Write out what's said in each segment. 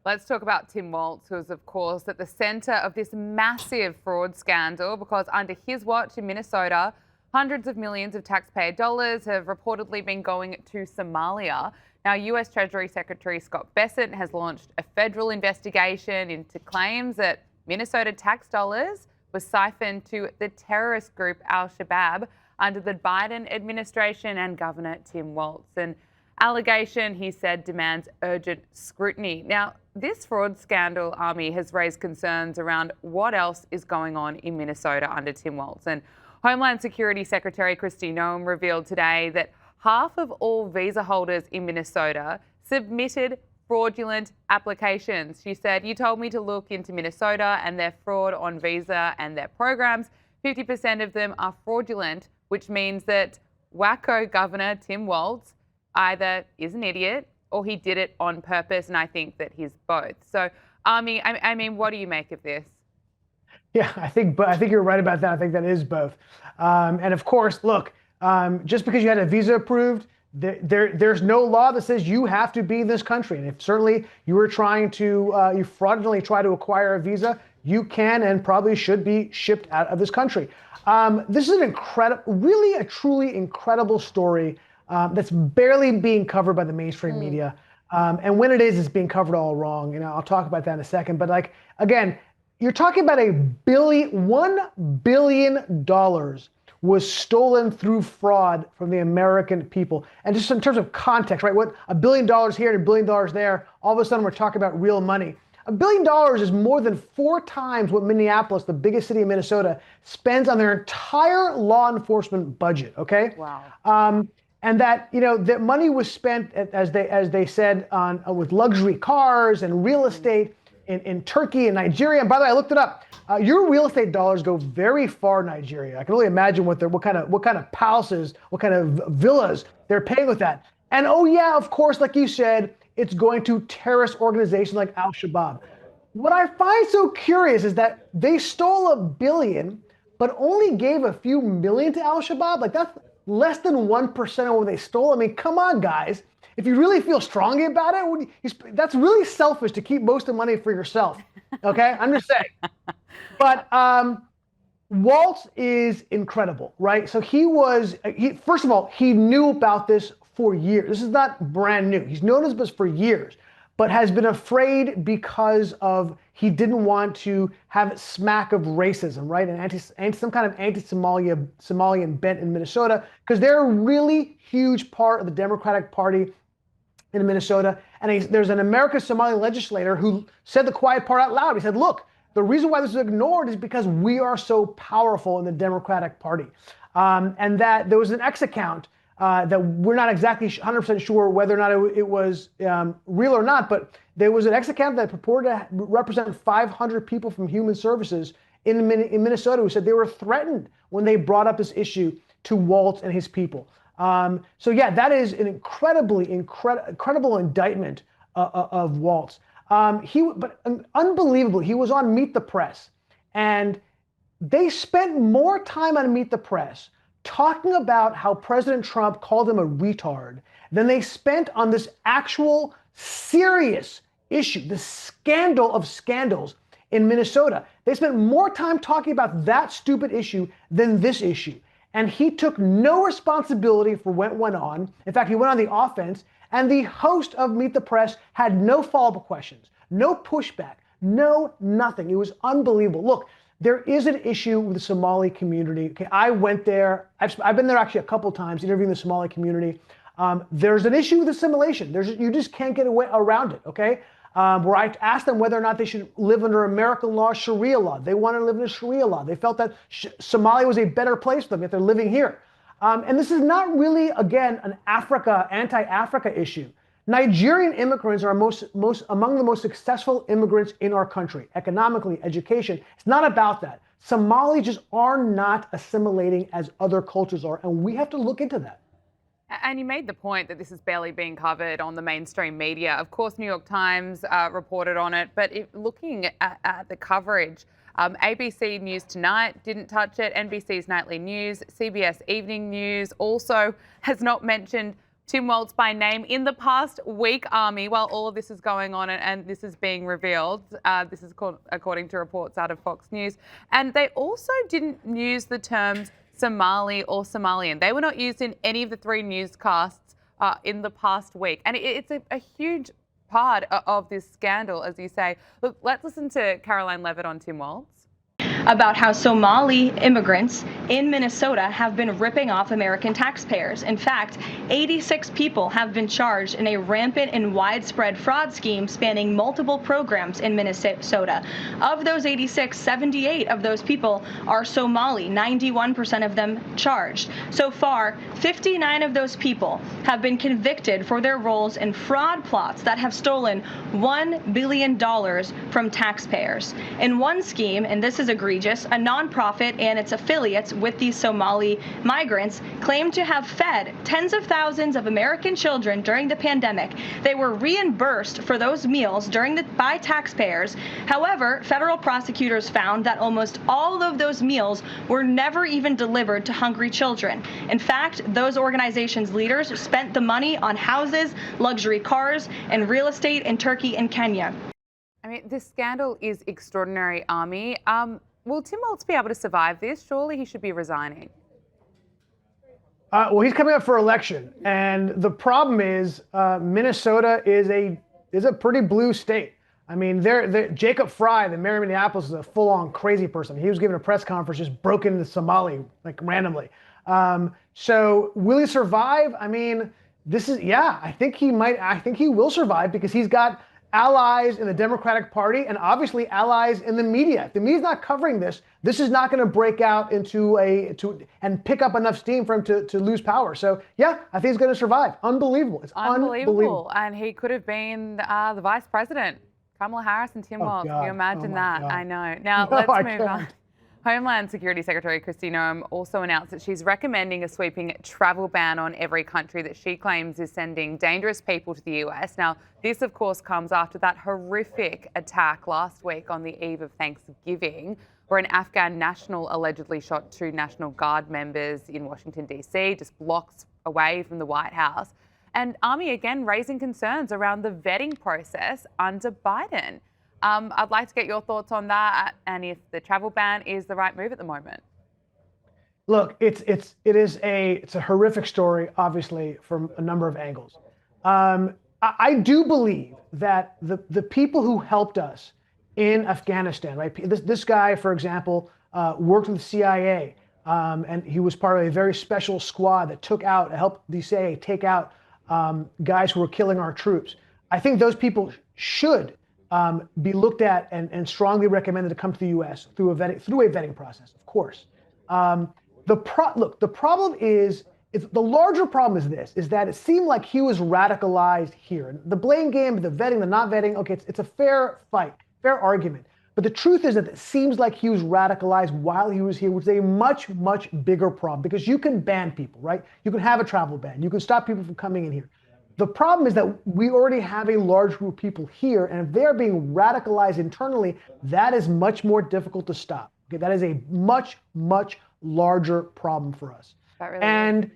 Let's talk about Tim Walz, who is, of course, at the centre of this massive fraud scandal because under his watch in Minnesota, hundreds of millions of taxpayer dollars have reportedly been going to Somalia. Now, US Treasury Secretary Scott Bessent has launched a federal investigation into claims that Minnesota tax dollars were siphoned to the terrorist group Al-Shabaab under the Biden administration and Governor Tim Walz. An allegation, he said, demands urgent scrutiny. Now, this fraud scandal, Army, has raised concerns around what else is going on in Minnesota under Tim Walz. And Homeland Security Secretary Kristi Noem revealed today that half of all visa holders in Minnesota submitted fraudulent applications. She said, "You told me to look into Minnesota and their fraud on visa and their programs. 50% of them are fraudulent, which means that wacko Governor Tim Walz either is an idiot or he did it on purpose, and I think that he's both." So, Army, I mean, what do you make of this? Yeah, I think you're right about that. I think that is both. And of course, look, just because you had a visa approved, there's no law that says you have to be in this country. And if certainly you were trying to, you fraudulently try to acquire a visa, you can and probably should be shipped out of this country. This is an incredible, really a truly incredible story that's barely being covered by the mainstream media. And when it is, it's being covered all wrong. You know, I'll talk about that in a second. But like, again, you're talking about $1 billion was stolen through fraud from the American people. And just in terms of context, right? What $1 billion here and $1 billion there, all of a sudden we're talking about real money. $1 billion is more than 4 times what Minneapolis, the biggest city in Minnesota, spends on their entire law enforcement budget, okay? Wow. And that, you know, that money was spent, as they said, on with luxury cars and real estate in Turkey and Nigeria. And by the way, I looked it up. Your real estate dollars go very far in Nigeria. I can only imagine what kind of palaces, what kind of villas they're paying with that. And oh yeah, of course, like you said, it's going to terrorist organizations like Al-Shabaab. What I find so curious is that they stole $1 billion, but only gave a few million to Al-Shabaab. Like that's less than 1% of what they stole. I mean, come on, guys. If you really feel strongly about it, that's really selfish to keep most of the money for yourself. Okay, I'm just saying. But Walz is incredible, right? So first of all, he knew about this for years. This is not brand new. He's known this for years, but has been afraid because of he didn't want to have smack of racism, right? And some kind of anti-Somalian bent in Minnesota, because they're a really huge part of the Democratic Party in Minnesota. And there's an American Somali legislator who said the quiet part out loud. He said, look, the reason why this is ignored is because we are so powerful in the Democratic Party. And that there was an X account that we're not exactly 100% sure whether or not it was real or not, but there was an X account that purported to represent 500 people from Human Services in Minnesota who said they were threatened when they brought up this issue to Walz and his people. So yeah, that is an incredible indictment of Walz. But unbelievably, he was on Meet the Press, and they spent more time on Meet the Press talking about how President Trump called him a retard than they spent on this actual serious issue, the scandal of scandals in Minnesota. They spent more time talking about that stupid issue than this issue. And he took no responsibility for what went on. In fact, he went on the offense, and the host of Meet the Press had no follow-up questions, no pushback, no nothing. It was unbelievable. Look, there is an issue with the Somali community. Okay, I went there. I've been there actually a couple times interviewing the Somali community. There's an issue with assimilation. You just can't get around it, okay? Where I asked them whether or not they should live under American law, Sharia law. They wanted to live under Sharia law. They felt that Somalia was a better place for them if they're living here. And this is not really, again, an anti-Africa issue. Nigerian immigrants are among the most successful immigrants in our country, economically, education. It's not about that. Somalis just are not assimilating as other cultures are, and we have to look into that. And you made the point that this is barely being covered on the mainstream media. Of course, New York Times reported on it, but looking at the coverage, ABC News Tonight didn't touch it. NBC's Nightly News, CBS Evening News also has not mentioned Tim Walz by name. In the past week, Army, while all of this is going on and this is being revealed, this is according to reports out of Fox News, and they also didn't use the terms Somali or Somalian. They were not used in any of the three newscasts in the past week. And it's a huge part of this scandal, as you say. Look, let's listen to Caroline Levitt on Tim Walz. About how Somali immigrants in Minnesota have been ripping off American taxpayers. In fact, 86 people have been charged in a rampant and widespread fraud scheme spanning multiple programs in Minnesota. Of those 86, 78 of those people are Somali, 91% of them charged. So far, 59 of those people have been convicted for their roles in fraud plots that have stolen $1 billion from taxpayers. In one scheme, and this is egregious, a nonprofit and its affiliates with these Somali migrants claimed to have fed tens of thousands of American children during the pandemic. They were reimbursed for those meals by taxpayers. However, federal prosecutors found that almost all of those meals were never even delivered to hungry children. In fact, those organizations' leaders spent the money on houses, luxury cars, and real estate in Turkey and Kenya. I mean, this scandal is extraordinary, Army. Will Tim Walz be able to survive this? Surely he should be resigning. Well, he's coming up for election, and the problem is Minnesota is a pretty blue state. I mean, Jacob Fry, the mayor of Minneapolis, is a full-on crazy person. He was giving a press conference, just broke into Somali like randomly. So will he survive? I mean, I think he might. I think he will survive because he's got allies in the Democratic Party and obviously allies in the media. If the media's not covering this, this is not going to break out and pick up enough steam for him to lose power. So yeah, I think he's going to survive. Unbelievable. It's unbelievable. And he could have been the vice president. Kamala Harris and Tim Walz. Can you imagine that? God. I know. Now let's move on. Homeland Security Secretary Kristi Noem also announced that she's recommending a sweeping travel ban on every country that she claims is sending dangerous people to the US. Now, this, of course, comes after that horrific attack last week on the eve of Thanksgiving, where an Afghan national allegedly shot 2 National Guard members in Washington, D.C., just blocks away from the White House. And Army, again, raising concerns around the vetting process under Biden. I'd like to get your thoughts on that and if the travel ban is the right move at the moment. Look, it's a horrific story, obviously, from a number of angles. I do believe that the people who helped us in Afghanistan, right? This guy, for example, worked with the CIA, and he was part of a very special squad that helped the CIA take out guys who were killing our troops. I think those people should be looked at and strongly recommended to come to the U.S. through a vetting process, of course. The problem is the larger problem is that it seemed like he was radicalized here. And the blame game, the vetting, the not vetting, okay, it's a fair fight, fair argument. But the truth is that it seems like he was radicalized while he was here, which is a much, much bigger problem because you can ban people, right? You can have a travel ban. You can stop people from coming in here. The problem is that we already have a large group of people here, and if they're being radicalized internally, that is much more difficult to stop. Okay, that is a much, much larger problem for us. And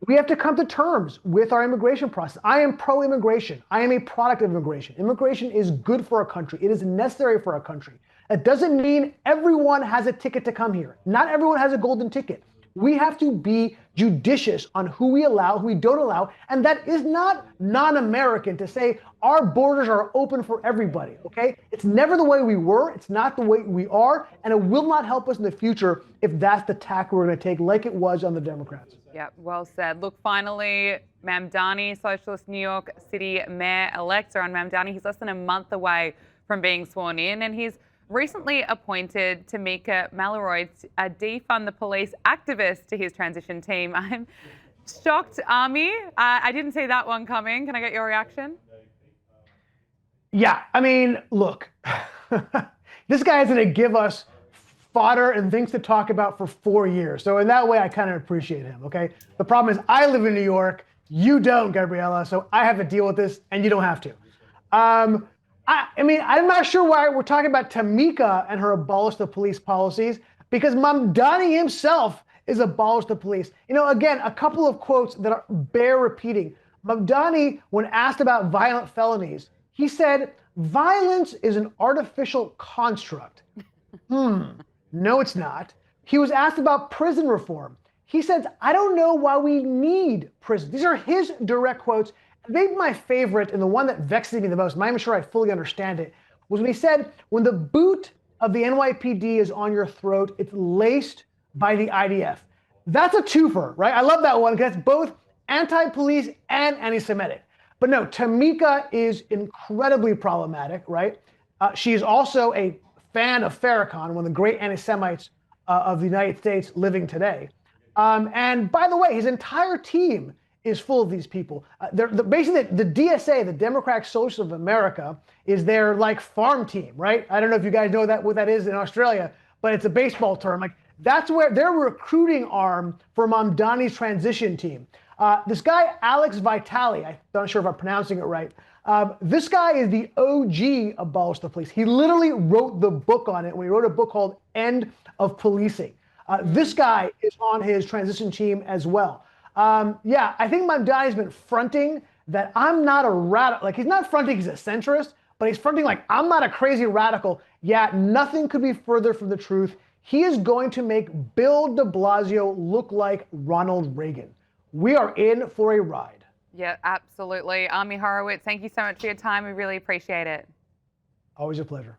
we have to come to terms with our immigration process. I am pro-immigration. I am a product of immigration. Immigration is good for our country. It is necessary for our country. It doesn't mean everyone has a ticket to come here. Not everyone has a golden ticket. We have to be judicious on who we allow, who we don't allow. And that is not non-American to say our borders are open for everybody, okay? It's never the way we were. It's not the way we are. And it will not help us in the future if that's the tack we're going to take like it was on the Democrats. Yeah, well said. Look, finally, Mamdani, Socialist New York City Mayor-elect, Zoran Mamdani, he's less than a month away from being sworn in, and he's recently appointed Tamika Malloy, a defund the police activist, to his transition team. I'm shocked, Army. I didn't see that one coming. Can I get your reaction? Yeah, I mean, look, this guy is going to give us fodder and things to talk about for 4 years. So in that way, I kind of appreciate him, okay? The problem is I live in New York. You don't, Gabriella, so I have to deal with this, and you don't have to. I mean, I'm not sure why we're talking about Tamika and her abolish the police policies, because Mamdani himself is abolish the police. You know, again, a couple of quotes that bear repeating. Mamdani, when asked about violent felonies, he said, violence is an artificial construct. No, it's not. He was asked about prison reform. He said, I don't know why we need prison. These are his direct quotes. Maybe my favorite, and the one that vexes me the most, I'm not even sure I fully understand it, was when he said, when the boot of the NYPD is on your throat, it's laced by the IDF. That's a twofer, right? I love that one because it's both anti-police and anti-Semitic. But no, Tamika is incredibly problematic, right? She is also a fan of Farrakhan, one of the great anti-Semites of the United States living today. And by the way, his entire team is full of these people. Basically, the DSA, the Democratic Socialists of America, is their like farm team, right? I don't know if you guys know what that is in Australia, but it's a baseball term. Like that's where their recruiting arm for Mamdani's transition team. This guy, Alex Vitale, I'm not sure if I'm pronouncing it right. This guy is the OG Abolish the Police. He literally wrote the book on it when he wrote a book called End of Policing. This guy is on his transition team as well. Yeah, I think Mamdani's been fronting that I'm not a radical. Like he's not fronting he's a centrist, but he's fronting like I'm not a crazy radical. Yeah, nothing could be further from the truth. He is going to make Bill de Blasio look like Ronald Reagan. We are in for a ride. Yeah, absolutely. Ami Horowitz, thank you so much for your time. We really appreciate it. Always a pleasure.